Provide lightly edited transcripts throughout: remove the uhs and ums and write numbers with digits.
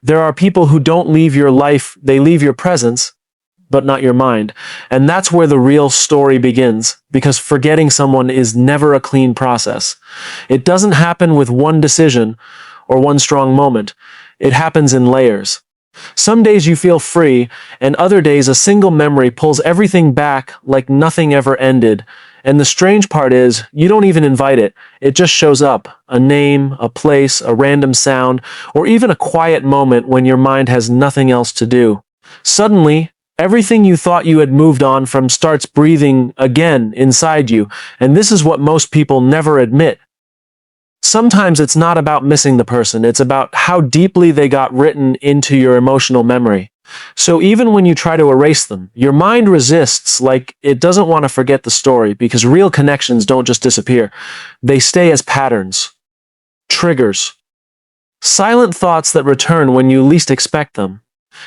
There are people who don't leave your life, they leave your presence, but not your mind. And that's where the real story begins, because forgetting someone is never a clean process. It doesn't happen with one decision or one strong moment. It happens in layers. Some days you feel free, and other days a single memory pulls everything back like nothing ever ended. And the strange part is, you don't even invite it. It just shows up. A name, a place, a random sound, or even a quiet moment when your mind has nothing else to do. Suddenly, everything you thought you had moved on from starts breathing again inside you, and this is what most people never admit. Sometimes it's not about missing the person, it's about how deeply they got written into your emotional memory. So even when you try to erase them, your mind resists, like it doesn't want to forget the story, because real connections don't just disappear. They stay as patterns, triggers, silent thoughts that return when you least expect them.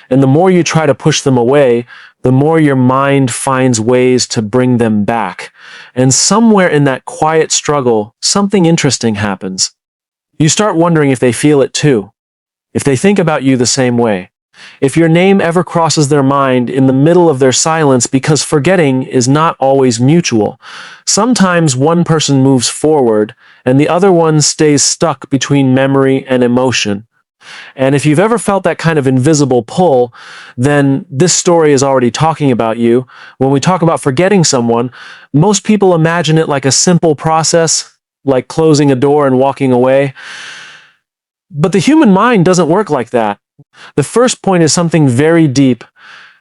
And the more you try to push them away, the more your mind finds ways to bring them back. And somewhere in that quiet struggle, something interesting happens. You start wondering if they feel it too, if they think about you the same way, if your name ever crosses their mind in the middle of their silence, because forgetting is not always mutual. Sometimes one person moves forward, and the other one stays stuck between memory and emotion. And if you've ever felt that kind of invisible pull, then this story is already talking about you. When we talk about forgetting someone, most people imagine it like a simple process, like closing a door and walking away. But the human mind doesn't work like that. The first point is something very deep.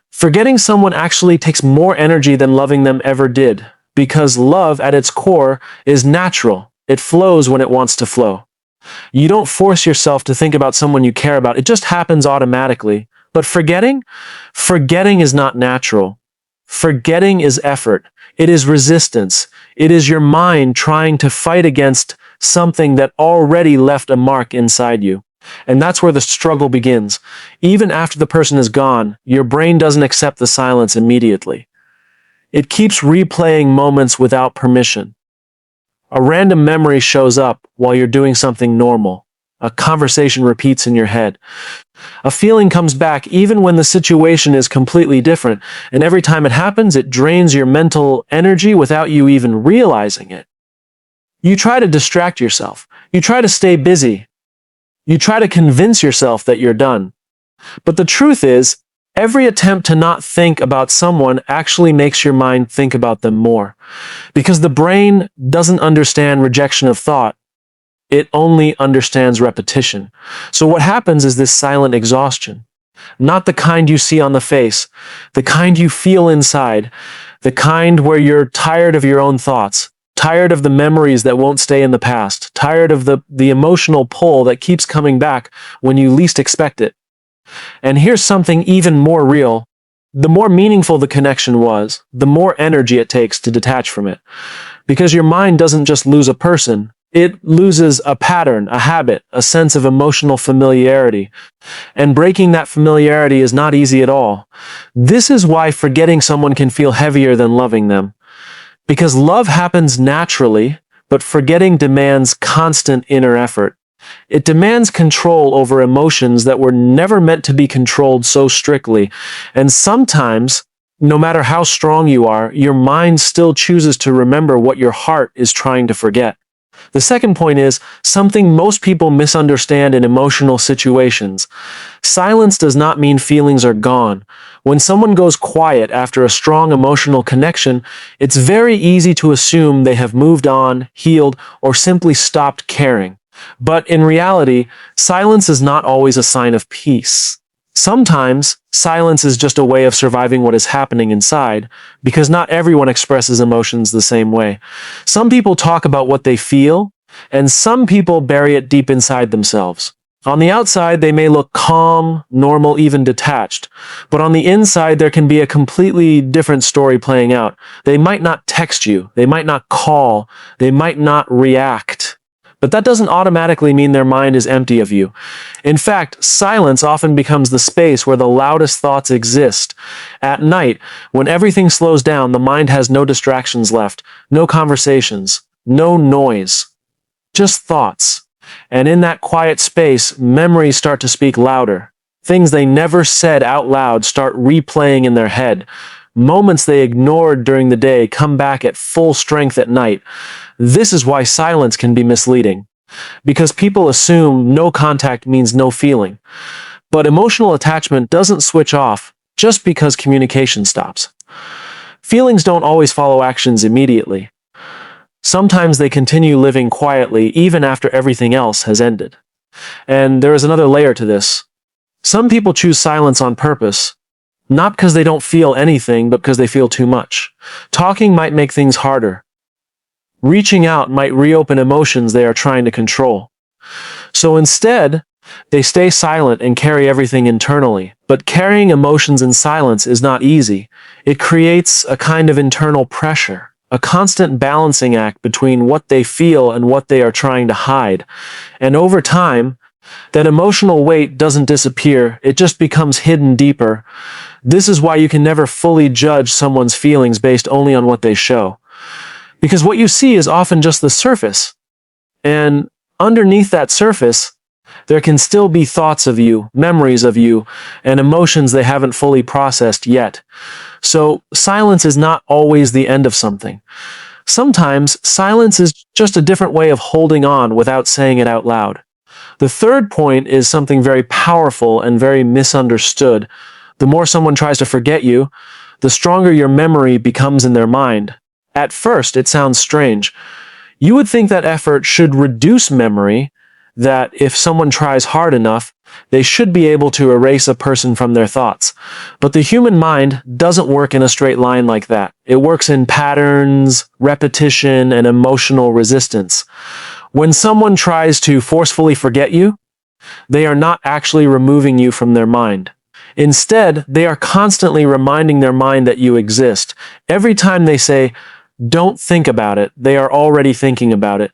Forgetting someone actually takes more energy than loving them ever did, because love at its core is natural. It flows when it wants to flow. You don't force yourself to think about someone you care about. It just happens automatically. But forgetting? Forgetting is not natural. Forgetting is effort. It is resistance. It is your mind trying to fight against something that already left a mark inside you. And that's where the struggle begins. Even after the person is gone, your brain doesn't accept the silence immediately. It keeps replaying moments without permission. A random memory shows up while you're doing something normal. A conversation repeats in your head. A feeling comes back even when the situation is completely different, and every time it happens, it drains your mental energy without you even realizing it. You try to distract yourself. You try to stay busy. You try to convince yourself that you're done. But the truth is, every attempt to not think about someone actually makes your mind think about them more. Because the brain doesn't understand rejection of thought. It only understands repetition. So what happens is this silent exhaustion. Not the kind you see on the face, the kind you feel inside, the kind where you're tired of your own thoughts, tired of the memories that won't stay in the past, tired of the emotional pull that keeps coming back when you least expect it. And here's something even more real. The more meaningful the connection was, the more energy it takes to detach from it. Because your mind doesn't just lose a person, it loses a pattern, a habit, a sense of emotional familiarity. And breaking that familiarity is not easy at all. This is why forgetting someone can feel heavier than loving them. Because love happens naturally, but forgetting demands constant inner effort. It demands control over emotions that were never meant to be controlled so strictly. And sometimes, no matter how strong you are, your mind still chooses to remember what your heart is trying to forget. The second point is something most people misunderstand in emotional situations. Silence does not mean feelings are gone. When someone goes quiet after a strong emotional connection, it's very easy to assume they have moved on, healed, or simply stopped caring. But in reality, silence is not always a sign of peace. Sometimes, silence is just a way of surviving what is happening inside, because not everyone expresses emotions the same way. Some people talk about what they feel, and some people bury it deep inside themselves. On the outside, they may look calm, normal, even detached. But on the inside, there can be a completely different story playing out. They might not text you, they might not call, they might not react. But that doesn't automatically mean their mind is empty of you. In fact, silence often becomes the space where the loudest thoughts exist. At night, when everything slows down, the mind has no distractions left, no conversations, no noise, just thoughts. And in that quiet space, memories start to speak louder. Things they never said out loud start replaying in their head. Moments they ignored during the day come back at full strength at night. This is why silence can be misleading, because people assume no contact means no feeling. But emotional attachment doesn't switch off just because communication stops. Feelings don't always follow actions immediately. Sometimes they continue living quietly even after everything else has ended. And there is another layer to this. Some people choose silence on purpose, not because they don't feel anything, but because they feel too much. Talking might make things harder. Reaching out might reopen emotions they are trying to control. So instead, they stay silent and carry everything internally. But carrying emotions in silence is not easy. It creates a kind of internal pressure, a constant balancing act between what they feel and what they are trying to hide. And over time, that emotional weight doesn't disappear, it just becomes hidden deeper. This is why you can never fully judge someone's feelings based only on what they show. Because what you see is often just the surface. And underneath that surface, there can still be thoughts of you, memories of you, and emotions they haven't fully processed yet. So silence is not always the end of something. Sometimes silence is just a different way of holding on without saying it out loud. The third point is something very powerful and very misunderstood. The more someone tries to forget you, the stronger your memory becomes in their mind. At first, it sounds strange. You would think that effort should reduce memory, that if someone tries hard enough, they should be able to erase a person from their thoughts. But the human mind doesn't work in a straight line like that. It works in patterns, repetition, and emotional resistance. When someone tries to forcefully forget you, they are not actually removing you from their mind. Instead, they are constantly reminding their mind that you exist. Every time they say, "Don't think about it," they are already thinking about it.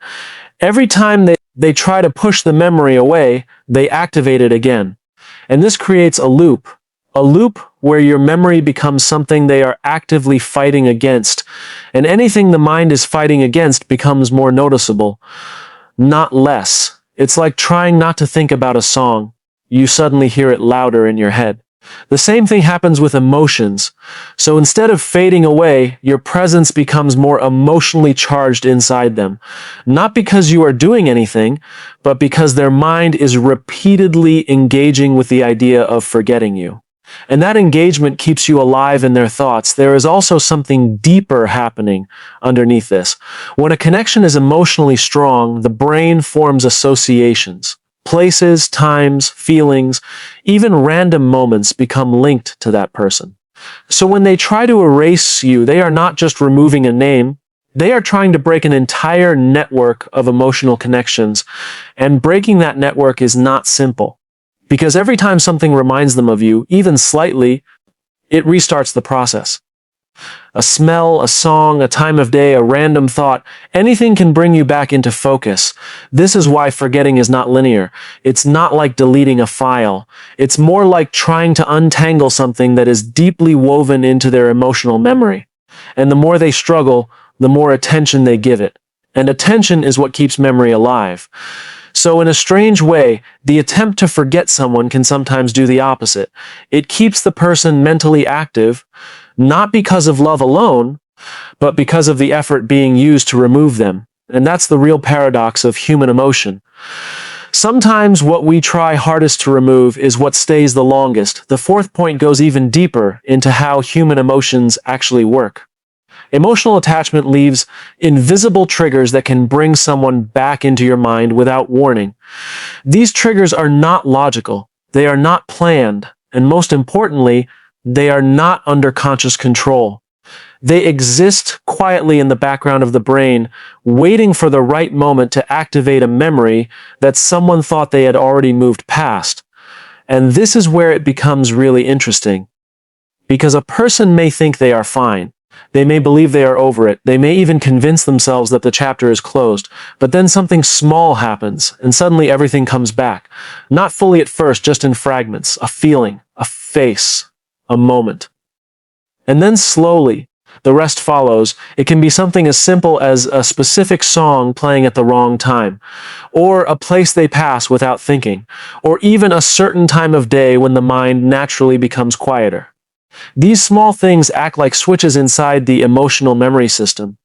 Every time they try to push the memory away, they activate it again. And this creates a loop where your memory becomes something they are actively fighting against. And anything the mind is fighting against becomes more noticeable, not less. It's like trying not to think about a song. You suddenly hear it louder in your head. The same thing happens with emotions. So instead of fading away, your presence becomes more emotionally charged inside them. Not because you are doing anything, but because their mind is repeatedly engaging with the idea of forgetting you. And that engagement keeps you alive in their thoughts. There is also something deeper happening underneath this. When a connection is emotionally strong, the brain forms associations. Places, times, feelings, even random moments become linked to that person. So when they try to erase you, they are not just removing a name, they are trying to break an entire network of emotional connections. And breaking that network is not simple. Because every time something reminds them of you, even slightly, it restarts the process. A smell, a song, a time of day, a random thought, anything can bring you back into focus. This is why forgetting is not linear. It's not like deleting a file. It's more like trying to untangle something that is deeply woven into their emotional memory. And the more they struggle, the more attention they give it. And attention is what keeps memory alive. So in a strange way, the attempt to forget someone can sometimes do the opposite. It keeps the person mentally active, not because of love alone, but because of the effort being used to remove them. And that's the real paradox of human emotion. Sometimes what we try hardest to remove is what stays the longest. The fourth point goes even deeper into how human emotions actually work. Emotional attachment leaves invisible triggers that can bring someone back into your mind without warning. These triggers are not logical, they are not planned, and most importantly, they are not under conscious control. They exist quietly in the background of the brain, waiting for the right moment to activate a memory that someone thought they had already moved past. And this is where it becomes really interesting. Because a person may think they are fine. They may believe they are over it. They may even convince themselves that the chapter is closed. But then something small happens, and suddenly everything comes back. Not fully at first, just in fragments. A feeling, a face, a moment. And then slowly, The rest follows. It can be something as simple as a specific song playing at the wrong time, or a place they pass without thinking, or even a certain time of day when the mind naturally becomes quieter. These small things act like switches inside the emotional memory system.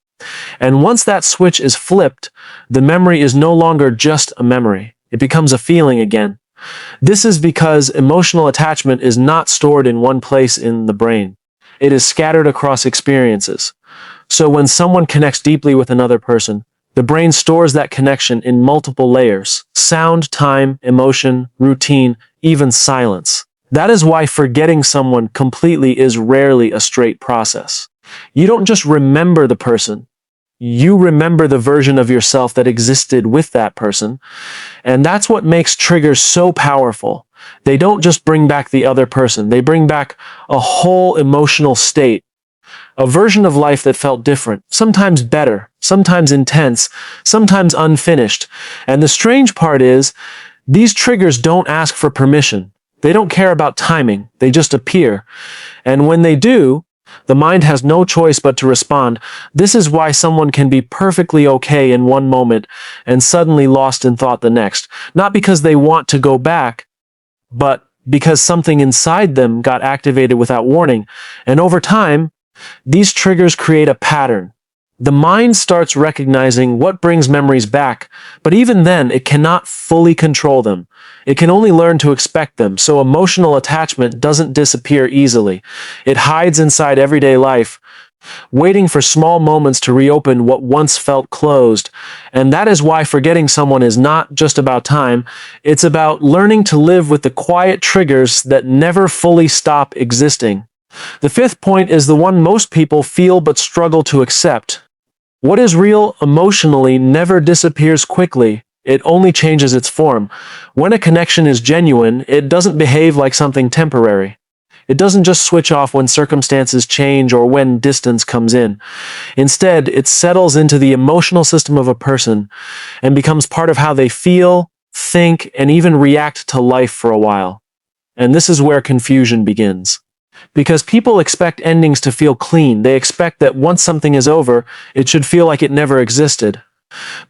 And once that switch is flipped, the memory is no longer just a memory. It becomes a feeling again. This is because emotional attachment is not stored in one place in the brain. It is scattered across experiences. So when someone connects deeply with another person, the brain stores that connection in multiple layers: sound, time, emotion, routine, even silence. That is why forgetting someone completely is rarely a straight process. You don't just remember the person. You remember the version of yourself that existed with that person. And that's what makes triggers so powerful. They don't just bring back the other person. They bring back a whole emotional state, a version of life that felt different, sometimes better, sometimes intense, sometimes unfinished. And the strange part is, these triggers don't ask for permission. They don't care about timing. They just appear. And when they do, the mind has no choice but to respond. This is why someone can be perfectly okay in one moment and suddenly lost in thought the next. Not because they want to go back, but because something inside them got activated without warning. And over time, these triggers create a pattern. The mind starts recognizing what brings memories back, but even then, it cannot fully control them. It can only learn to expect them, so emotional attachment doesn't disappear easily. It hides inside everyday life, waiting for small moments to reopen what once felt closed. And that is why forgetting someone is not just about time, it's about learning to live with the quiet triggers that never fully stop existing. The fifth point is the one most people feel but struggle to accept. What is real emotionally never disappears quickly. It only changes its form. When a connection is genuine, it doesn't behave like something temporary. It doesn't just switch off when circumstances change or when distance comes in. Instead, it settles into the emotional system of a person and becomes part of how they feel, think, and even react to life for a while. And this is where confusion begins. Because people expect endings to feel clean. They expect that once something is over, it should feel like it never existed.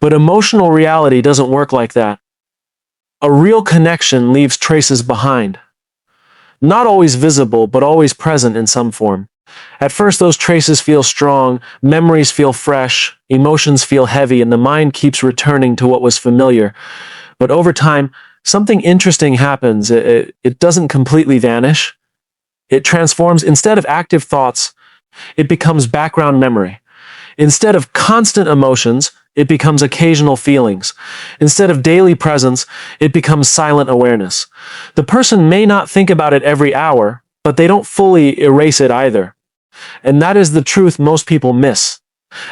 But emotional reality doesn't work like that. A real connection leaves traces behind. Not always visible, but always present in some form. At first, those traces feel strong, memories feel fresh, emotions feel heavy, and the mind keeps returning to what was familiar. But over time, something interesting happens. It doesn't completely vanish. It transforms. Instead of active thoughts, it becomes background memory. Instead of constant emotions, it becomes occasional feelings. Instead of daily presence, it becomes silent awareness. The person may not think about it every hour, but they don't fully erase it either. And that is the truth most people miss.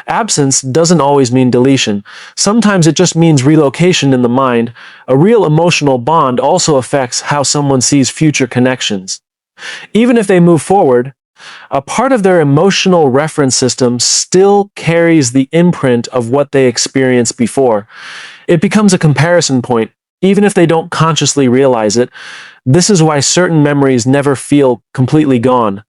Absence doesn't always mean deletion. Sometimes it just means relocation in the mind. A real emotional bond also affects how someone sees future connections. Even if they move forward, a part of their emotional reference system still carries the imprint of what they experienced before. It becomes a comparison point, even if they don't consciously realize it. This is why certain memories never feel completely gone.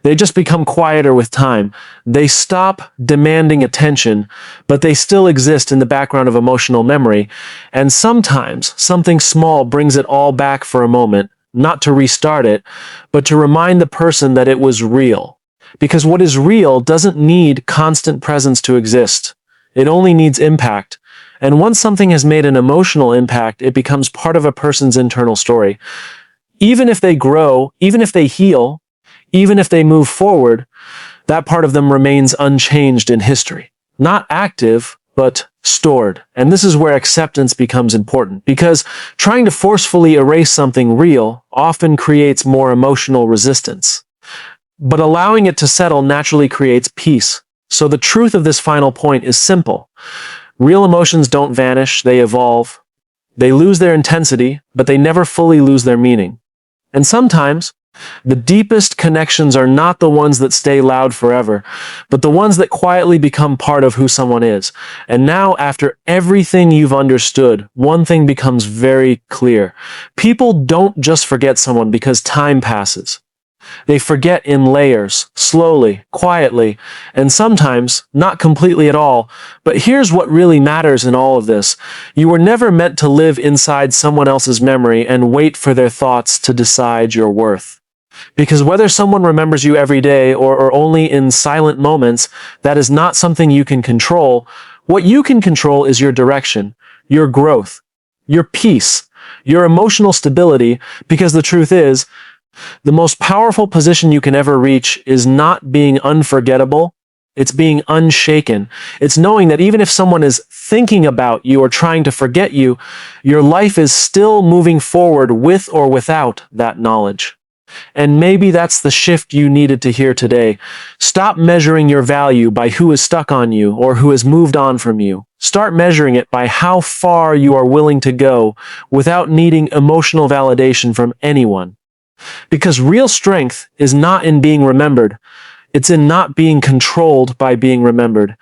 They just become quieter with time. They stop demanding attention, but they still exist in the background of emotional memory. And sometimes something small brings it all back for a moment. Not to restart it, but to remind the person that it was real. Because what is real doesn't need constant presence to exist. It only needs impact. And once something has made an emotional impact, it becomes part of a person's internal story. Even if they grow, even if they heal, even if they move forward, that part of them remains unchanged in history. Not active, but stored. And this is where acceptance becomes important, because trying to forcefully erase something real often creates more emotional resistance. But allowing it to settle naturally creates peace. So the truth of this final point is simple. Real emotions don't vanish, they evolve. They lose their intensity, but they never fully lose their meaning. And sometimes, the deepest connections are not the ones that stay loud forever, but the ones that quietly become part of who someone is. And now, after everything you've understood, one thing becomes very clear. People don't just forget someone because time passes. They forget in layers, slowly, quietly, and sometimes not completely at all. But here's what really matters in all of this. You were never meant to live inside someone else's memory and wait for their thoughts to decide your worth. Because whether someone remembers you every day or only in silent moments, that is not something you can control. What you can control is your direction, your growth, your peace, your emotional stability, because the truth is, the most powerful position you can ever reach is not being unforgettable. It's being unshaken. It's knowing that even if someone is thinking about you or trying to forget you, your life is still moving forward with or without that knowledge. And maybe that's the shift you needed to hear today. Stop measuring your value by who is stuck on you or who has moved on from you. Start measuring it by how far you are willing to go without needing emotional validation from anyone. Because real strength is not in being remembered. It's in not being controlled by being remembered.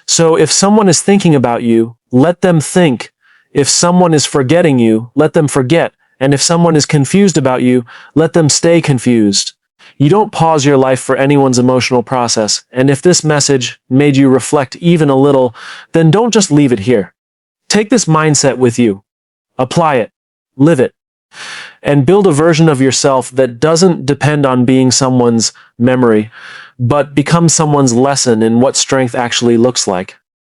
So if someone is thinking about you, let them think. If someone is forgetting you, let them forget. And if someone is confused about you, let them stay confused. You don't pause your life for anyone's emotional process. And if this message made you reflect even a little, then don't just leave it here. Take this mindset with you. Apply it. Live it. And build a version of yourself that doesn't depend on being someone's memory, but becomes someone's lesson in what strength actually looks like.